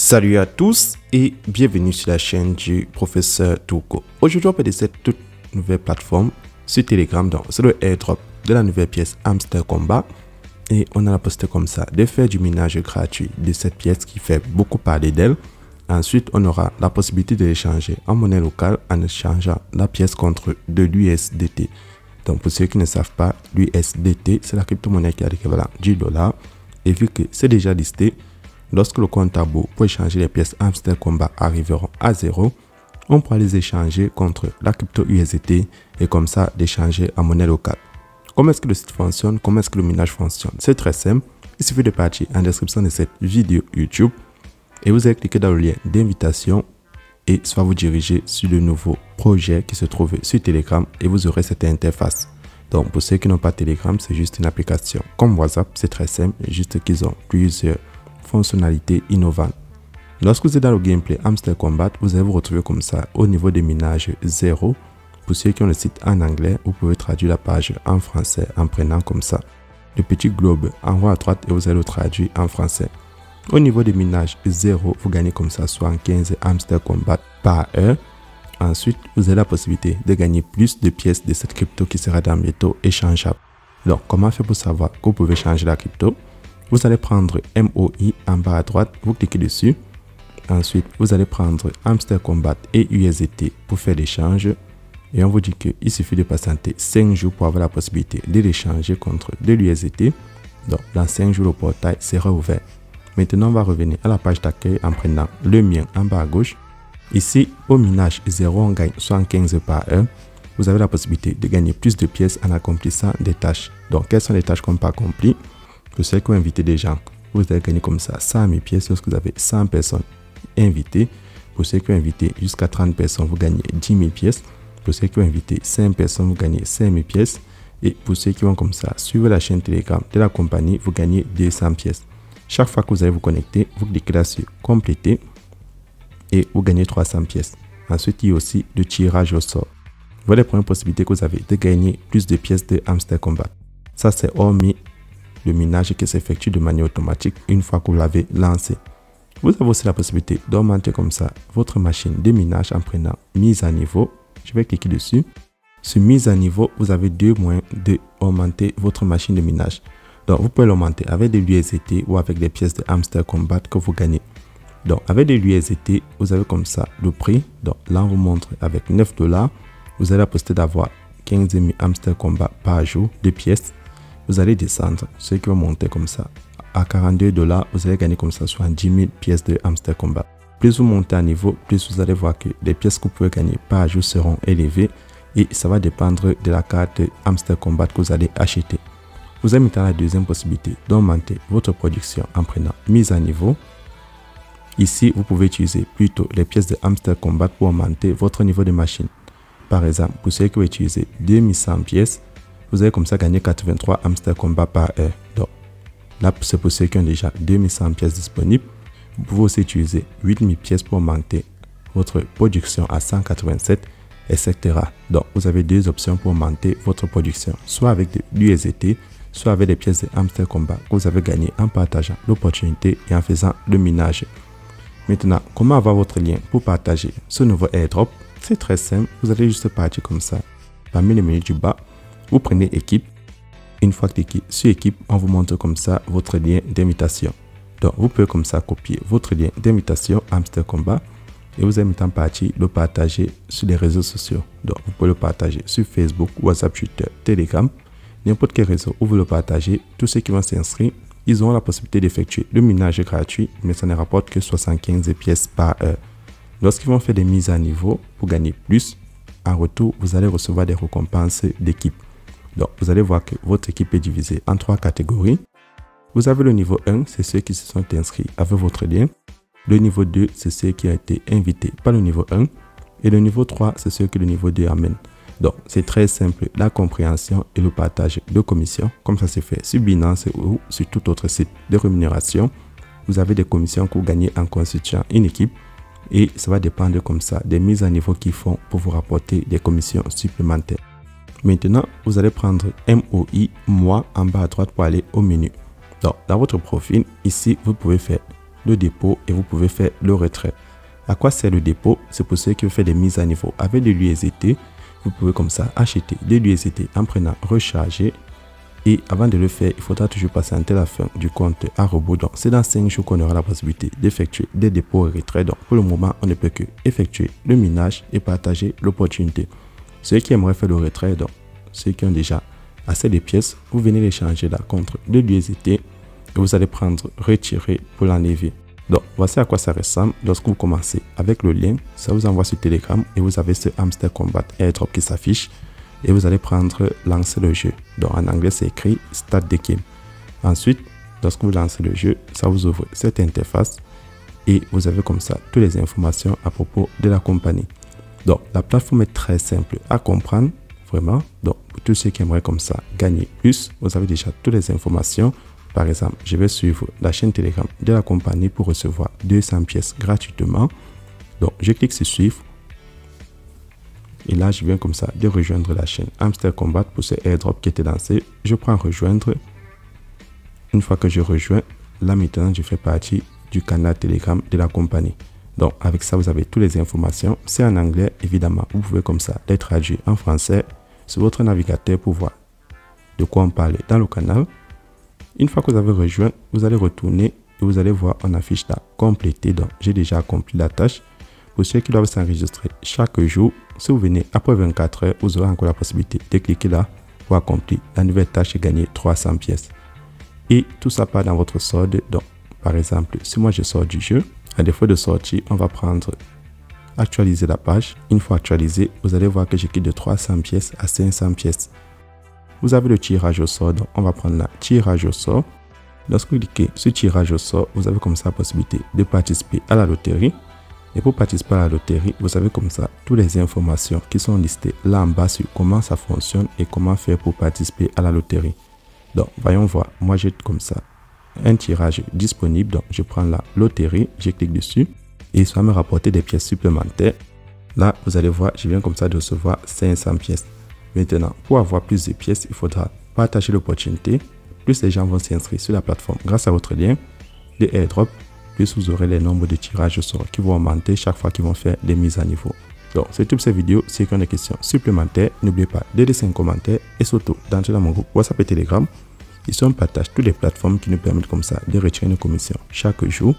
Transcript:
Salut à tous et bienvenue sur la chaîne du professeur Touko. Aujourd'hui, on va de cette toute nouvelle plateforme sur Telegram. Donc, c'est le airdrop de la nouvelle pièce Hamster Combat. Et on a la possibilité comme ça de faire du minage gratuit de cette pièce qui fait beaucoup parler d'elle. Ensuite, on aura la possibilité de l'échanger en monnaie locale en échangeant la pièce contre de l'USDT. Donc, pour ceux qui ne savent pas, l'USDT, c'est la crypto-monnaie qui a l'équivalent du dollar. Et vu que c'est déjà listé, lorsque le compte à bout pour échanger les pièces Hamster Combat arriveront à 0, on pourra les échanger contre la crypto USDT et comme ça d'échanger en monnaie locale. Comment est-ce que le site fonctionne? Comment est-ce que le minage fonctionne? C'est très simple. Il suffit de partir en description de cette vidéo YouTube et vous allez cliquer dans le lien d'invitation et soit vous diriger sur le nouveau projet qui se trouve sur Telegram et vous aurez cette interface. Donc pour ceux qui n'ont pas Telegram, c'est juste une application comme WhatsApp, c'est très simple, juste qu'ils ont plusieurs fonctionnalités innovantes. Lorsque vous êtes dans le gameplay Hamster Combat, vous allez vous retrouver comme ça au niveau des minages 0. Pour ceux qui ont le site en anglais, vous pouvez traduire la page en français en prenant comme ça le petit globe en haut à droite et vous allez le traduire en français. Au niveau des minages 0, vous gagnez comme ça 75 Hamster Combat par heure. Ensuite, vous avez la possibilité de gagner plus de pièces de cette crypto qui sera dans bientôt échangeable. Donc, comment faire pour savoir que vous pouvez changer la crypto? Vous allez prendre MOI en bas à droite, vous cliquez dessus. Ensuite, vous allez prendre Hamster Combat et USDT pour faire l'échange. Et on vous dit qu'il suffit de patienter 5 jours pour avoir la possibilité de l'échanger contre de l'USDT. Donc, dans 5 jours, le portail sera ouvert. Maintenant, on va revenir à la page d'accueil en prenant le mien en bas à gauche. Ici, au minage 0, on gagne 75 par heure. Vous avez la possibilité de gagner plus de pièces en accomplissant des tâches. Donc, quelles sont les tâches qu'on peut accomplir? Pour ceux qui ont invité des gens, vous allez gagner comme ça 100 000 pièces lorsque vous avez 100 personnes invitées. Pour ceux qui ont invité jusqu'à 30 personnes, vous gagnez 10 000 pièces. Pour ceux qui ont invité 5 personnes, vous gagnez 5 000 pièces. Et pour ceux qui vont comme ça suivre la chaîne Telegram de la compagnie, vous gagnez 200 pièces. Chaque fois que vous allez vous connecter, vous cliquez là sur compléter et vous gagnez 300 pièces. Ensuite, il y a aussi le tirage au sort. Voilà les premières possibilités que vous avez de gagner plus de pièces de Hamster Combat. Ça, c'est hormis le minage qui s'effectue de manière automatique une fois que vous l'avez lancé. Vous avez aussi la possibilité d'augmenter comme ça votre machine de minage en prenant mise à niveau. Je vais cliquer dessus. Sur mise à niveau, vous avez deux moyens d'augmenter votre machine de minage. Donc, vous pouvez l'augmenter avec des USDT ou avec des pièces de Hamster Combat que vous gagnez. Donc, avec des USDT, vous avez comme ça le prix. Donc, là, on vous montre avec 9 $. Vous avez la possibilité d'avoir 15 000 Hamster Combat par jour de pièces. Vous allez descendre, ceux qui vont monter comme ça à 42 $, vous allez gagner comme ça 70 000 pièces de Hamster Combat. Plus vous montez à niveau, plus vous allez voir que les pièces que vous pouvez gagner par jour seront élevées et ça va dépendre de la carte Hamster Combat que vous allez acheter. Vous avez maintenant la deuxième possibilité d'augmenter votre production en prenant mise à niveau. Ici, vous pouvez utiliser plutôt les pièces de Hamster Combat pour augmenter votre niveau de machine. Par exemple, pour ceux qui vont utiliser 2100 pièces, vous allez comme ça gagner 83 Hamster Combat par heure. Donc, là, c'est pour ceux qui ont déjà 2100 pièces disponibles. Vous pouvez aussi utiliser 8000 pièces pour augmenter votre production à 187, etc. Donc, vous avez deux options pour augmenter votre production, soit avec de l'USDT, soit avec des pièces de Hamster Combat que vous avez gagné en partageant l'opportunité et en faisant le minage. Maintenant, comment avoir votre lien pour partager ce nouveau airdrop? C'est très simple. Vous allez juste partir comme ça. Parmi les menus du bas, vous prenez équipe. Une fois cliqué sur équipe, on vous montre comme ça votre lien d'invitation. Donc, vous pouvez comme ça copier votre lien d'invitation Hamster Combat et vous allez maintenant partir le partager sur les réseaux sociaux. Donc, vous pouvez le partager sur Facebook, WhatsApp, Twitter, Telegram, n'importe quel réseau où vous le partagez. Tous ceux qui vont s'inscrire, ils auront la possibilité d'effectuer le minage gratuit, mais ça ne rapporte que 75 pièces par heure. Lorsqu'ils vont faire des mises à niveau pour gagner plus, en retour, vous allez recevoir des récompenses d'équipe. Donc, vous allez voir que votre équipe est divisée en 3 catégories. Vous avez le niveau 1, c'est ceux qui se sont inscrits avec votre lien. Le niveau 2, c'est ceux qui ont été invités par le niveau 1. Et le niveau 3, c'est ceux que le niveau 2 amène. Donc, c'est très simple, la compréhension et le partage de commissions, comme ça se fait sur Binance ou sur tout autre site de rémunération. Vous avez des commissions que vous gagnez en constituant une équipe. Et ça va dépendre comme ça des mises à niveau qu'ils font pour vous rapporter des commissions supplémentaires. Maintenant, vous allez prendre MOI, moi, en bas à droite pour aller au menu. Donc, dans votre profil, ici, vous pouvez faire le dépôt et vous pouvez faire le retrait. À quoi sert le dépôt? C'est pour ceux qui veulent faire des mises à niveau avec de l'USDT. Vous pouvez comme ça acheter de l'USDT en prenant recharger. Et avant de le faire, il faudra toujours patienter la fin du compte à rebours. Donc, c'est dans 5 jours qu'on aura la possibilité d'effectuer des dépôts et retraits. Donc, pour le moment, on ne peut que effectuer le minage et partager l'opportunité. Ceux qui aimeraient faire le retrait, donc, ceux qui ont déjà assez de pièces, vous venez les changer là contre de l'USDT et vous allez prendre retirer pour l'enlever. Donc, voici à quoi ça ressemble. Lorsque vous commencez avec le lien, ça vous envoie sur Telegram et vous avez ce Hamster Combat Airdrop qui s'affiche et vous allez prendre lancer le jeu. Donc, en anglais, c'est écrit Start the game. Ensuite, lorsque vous lancez le jeu, ça vous ouvre cette interface et vous avez comme ça toutes les informations à propos de la compagnie. Donc, la plateforme est très simple à comprendre, vraiment. Donc, pour tous ceux qui aimeraient comme ça gagner plus, vous avez déjà toutes les informations. Par exemple, je vais suivre la chaîne Telegram de la compagnie pour recevoir 200 pièces gratuitement. Donc, je clique sur suivre. Et là, je viens comme ça de rejoindre la chaîne Hamster Combat pour ce airdrop qui était lancé. Je prends rejoindre. Une fois que je rejoins, là maintenant, je fais partie du canal Telegram de la compagnie. Donc, avec ça, vous avez toutes les informations. C'est en anglais, évidemment. Vous pouvez comme ça les traduire en français sur votre navigateur pour voir de quoi on parle dans le canal. Une fois que vous avez rejoint, vous allez retourner et vous allez voir on affiche là compléter. Donc, j'ai déjà accompli la tâche. Pour ceux qui doivent s'enregistrer chaque jour, si vous venez après 24 heures, vous aurez encore la possibilité de cliquer là pour accomplir la nouvelle tâche et gagner 300 pièces. Et tout ça part dans votre solde. Donc, par exemple, si moi je sors du jeu, à défaut de sortir, on va prendre actualiser la page. Une fois actualisé, vous allez voir que je quitte de 300 pièces à 500 pièces. Vous avez le tirage au sort, donc on va prendre la tirage au sort. Lorsque vous cliquez sur tirage au sort, vous avez comme ça la possibilité de participer à la loterie. Et pour participer à la loterie, vous avez comme ça toutes les informations qui sont listées là en bas sur comment ça fonctionne et comment faire pour participer à la loterie. Donc, voyons voir. Moi, j'ai comme ça un tirage disponible. Donc, je prends la loterie, je clique dessus et ça va me rapporter des pièces supplémentaires. Là, vous allez voir, je viens comme ça de recevoir 500 pièces. Maintenant, pour avoir plus de pièces, il faudra partager l'opportunité. Plus les gens vont s'inscrire sur la plateforme grâce à votre lien de airdrop, plus vous aurez les nombres de tirages au sort qui vont augmenter chaque fois qu'ils vont faire des mises à niveau. Donc, c'est tout pour cette vidéo. Si vous avez des questions supplémentaires, n'oubliez pas de laisser un commentaire et surtout d'entrer dans mon groupe WhatsApp et Telegram. Ici, on partage toutes les plateformes qui nous permettent comme ça de retirer nos commissions chaque jour.